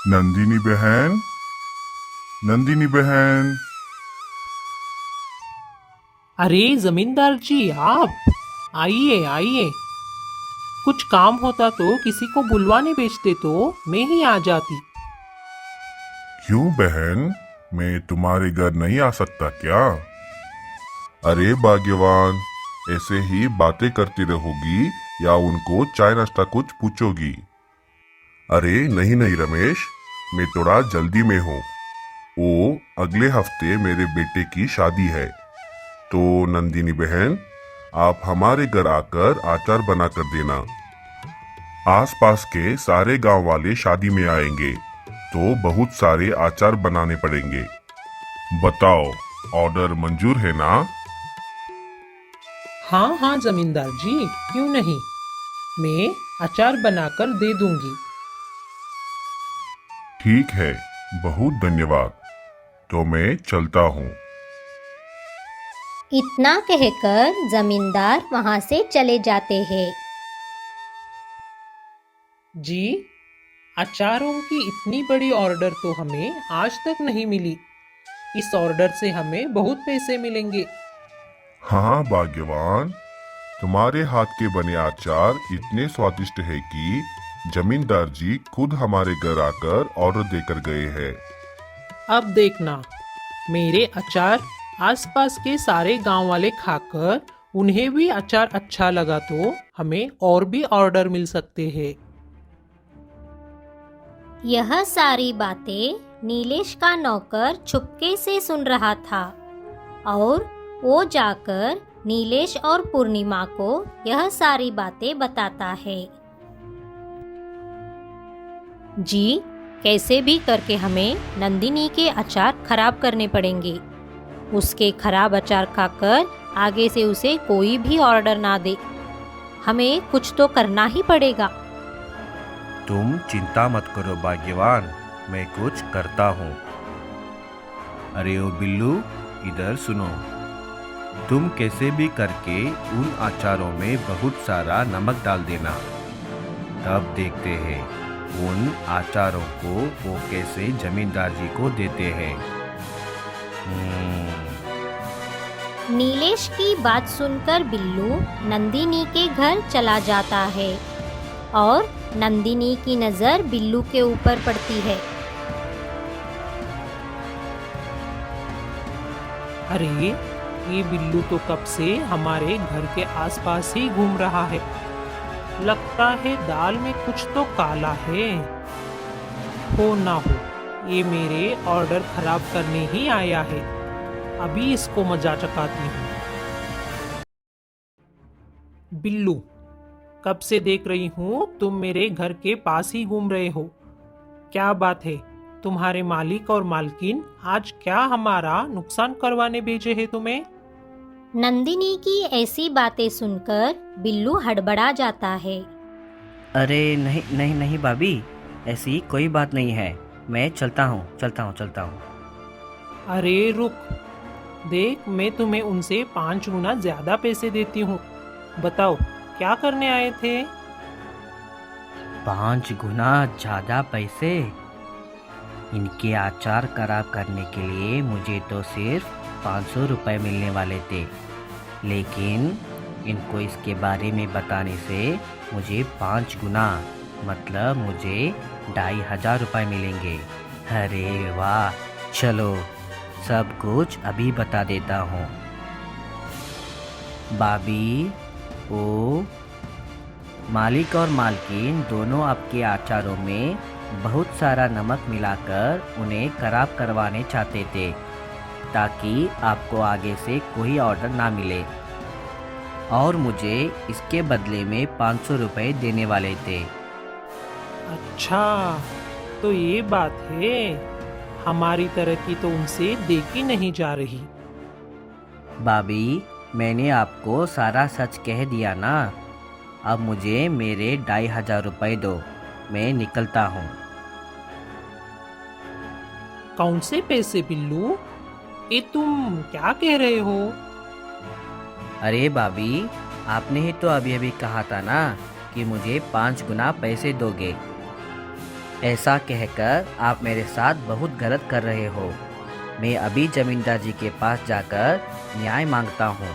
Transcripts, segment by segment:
नंदिनी बहन, नंदिनी बहन। अरे जमींदार जी, आप आइए आइए। कुछ काम होता तो किसी को बुलवाने भेजते तो मैं ही आ जाती। क्यों बहन, मैं तुम्हारे घर नहीं आ सकता क्या? अरे भाग्यवान, ऐसे ही बातें करती रहोगी या उनको चाय नाश्ता कुछ पूछोगी? अरे नहीं नहीं रमेश, मैं थोड़ा जल्दी में हूँ। वो अगले हफ्ते मेरे बेटे की शादी है। तो नंदिनी बहन, आप हमारे घर आकर अचार बना कर देना। आसपास के सारे गांव वाले शादी में आएंगे, तो बहुत सारे अचार बनाने पड़ेंगे। बताओ, ऑर्डर मंजूर है ना? हाँ हाँ जमींदार जी, क्यों नहीं। मैं अचार बनाकर दे दूंगी। ठीक है, बहुत धन्यवाद। तो मैं चलता हूँ। इतना कहकर जमींदार वहां से चले जाते हैं। जी, अचारों की इतनी बड़ी ऑर्डर तो हमें आज तक नहीं मिली। इस ऑर्डर से हमें बहुत पैसे मिलेंगे। हाँ भाग्यवान, तुम्हारे हाथ के बने अचार इतने स्वादिष्ट है कि जमींदार जी खुद हमारे घर आकर ऑर्डर देकर गए हैं। अब देखना, मेरे अचार आसपास के सारे गांव वाले खाकर उन्हें भी अचार अच्छा लगा तो हमें और भी ऑर्डर मिल सकते हैं। यह सारी बातें नीलेश का नौकर चुपके से सुन रहा था और वो जाकर नीलेश और पूर्णिमा को यह सारी बातें बताता है। जी, कैसे भी करके हमें नंदिनी के अचार खराब करने पड़ेंगे। उसके खराब अचार खाकर आगे से उसे कोई भी ऑर्डर ना दे। हमें कुछ तो करना ही पड़ेगा। तुम चिंता मत करो भाग्यवान, मैं कुछ करता हूँ। अरे ओ बिल्लू, इधर सुनो। तुम कैसे भी करके उन अचारों में बहुत सारा नमक डाल देना। तब देखते हैं उन अचारों को वो कैसे जमींदार जी को देते हैं। नीलेश की बात सुनकर बिल्लू नंदिनी के घर चला जाता है और नंदिनी की नजर बिल्लू के ऊपर पड़ती है। अरे, ये बिल्लू तो कब से हमारे घर के आसपास ही घूम रहा है। लगता है दाल में कुछ तो काला है। हो ना हो, ये मेरे ऑर्डर खराब करने ही आया है। अभी इसको मजा चखाती हूँ। बिल्लू, कब से देख रही हूँ तुम मेरे घर के पास ही घूम रहे हो। क्या बात है, तुम्हारे मालिक और मालकिन आज क्या हमारा नुकसान करवाने भेजे हैं तुम्हें? नंदिनी की ऐसी बातें सुनकर बिल्लू हड़बड़ा जाता है। अरे नहीं नहीं नहीं भाभी, ऐसी कोई बात नहीं है। मैं चलता हूँ। अरे रुक, देख मैं तुम्हें उनसे 5 गुना ज्यादा पैसे देती हूँ। बताओ, क्या करने आए थे? 5 गुना ज़्यादा पैसे? इनके अचार खराब करने के लिए मुझे तो सिर्फ 500 रुपये मिलने वाले थे, लेकिन इनको इसके बारे में बताने से मुझे 5 गुना मतलब मुझे 2500 रुपये मिलेंगे। अरे वाह, चलो सब कुछ अभी बता देता हूँ। भाभी, ओ मालिक और मालकिन दोनों आपके अचारों में बहुत सारा नमक मिलाकर उन्हें खराब करवाने चाहते थे, ताकि आपको आगे से कोई ऑर्डर ना मिले, और मुझे इसके बदले में 500 रुपये देने वाले थे। अच्छा, तो ये बात है। हमारी तरक्की तो उनसे देखी नहीं जा रही। भाभी, मैंने आपको सारा सच कह दिया ना। अब मुझे मेरे 2500 रुपये दो, मैं निकलता हूँ। कौन से पैसे बिल्लू? ये तुम क्या कह रहे हो? अरे भाभी, आपने ही तो अभी अभी कहा था ना कि मुझे 5 गुना पैसे दोगे। ऐसा कहकर आप मेरे साथ बहुत गलत कर रहे हो। मैं अभी जमींदार जी के पास जाकर न्याय मांगता हूँ।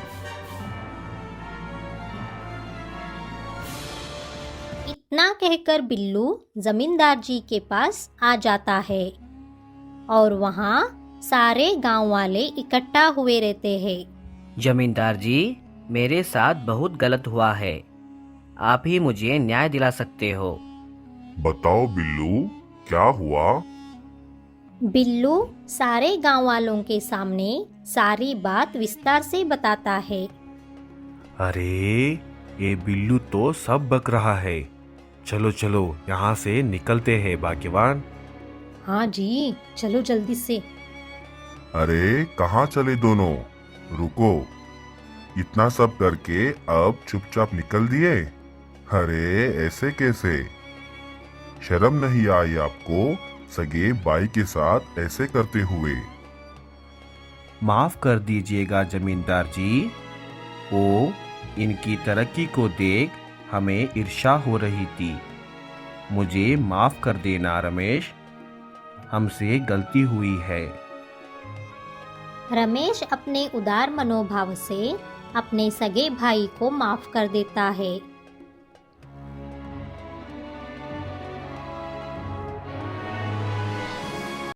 इतना कहकर बिल्लू जमींदार जी के पास आ जाता है और वहाँ सारे गांव वाले इकट्ठा हुए रहते हैं। जमींदार जी, मेरे साथ बहुत गलत हुआ है। आप ही मुझे न्याय दिला सकते हो। बताओ बिल्लू, क्या हुआ? बिल्लू सारे गांव वालों के सामने सारी बात विस्तार से बताता है। अरे ये बिल्लू तो सब बक रहा है। चलो चलो यहाँ से निकलते हैं भाग्यवान। हाँ जी, चलो जल्दी से। अरे कहाँ चले दोनों? रुको, इतना सब करके अब चुपचाप निकल दिए? अरे ऐसे कैसे? शर्म नहीं आई आपको सगे भाई के साथ ऐसे करते हुए? माफ कर दीजिएगा जमींदार जी। वो इनकी तरक्की को देख हमें ईर्ष्या हो रही थी। मुझे माफ कर देना रमेश, हमसे गलती हुई है। रमेश अपने उदार मनोभाव से अपने सगे भाई को माफ कर देता है